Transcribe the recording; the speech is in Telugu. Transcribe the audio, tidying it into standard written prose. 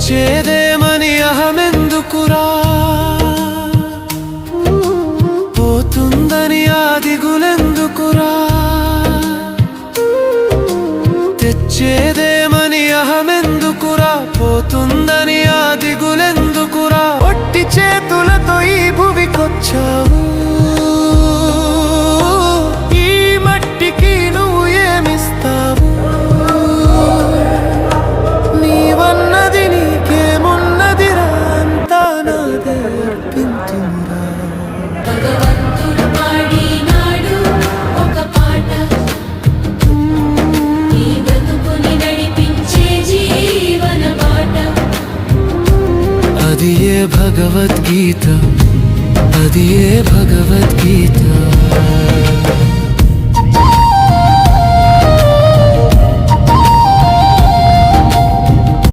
తెచ్చేదేమని అహమెందుకురా, పోతుందని ఆ దిగులెందుకురా. తెచ్చేదేమని అహమెందుకురా, పోతుందని ఆ దిగులెందుకురా. ఒట్టి చేతులతో ఈ భువికొచ్చావు, ఈ మట్టికి నువ్వు ఏమిస్తావు. నీవన్నది నీకేమున్నదిరా, అంతా నాదే అర్పింతురా. భగవంతుడు పాడినాడు ఒక పాట, ఈ బ్రతుకుని నడిపించే జీవన బాట. అది ఏ భగవద్గీత, అది ఏ భగవద్గీత.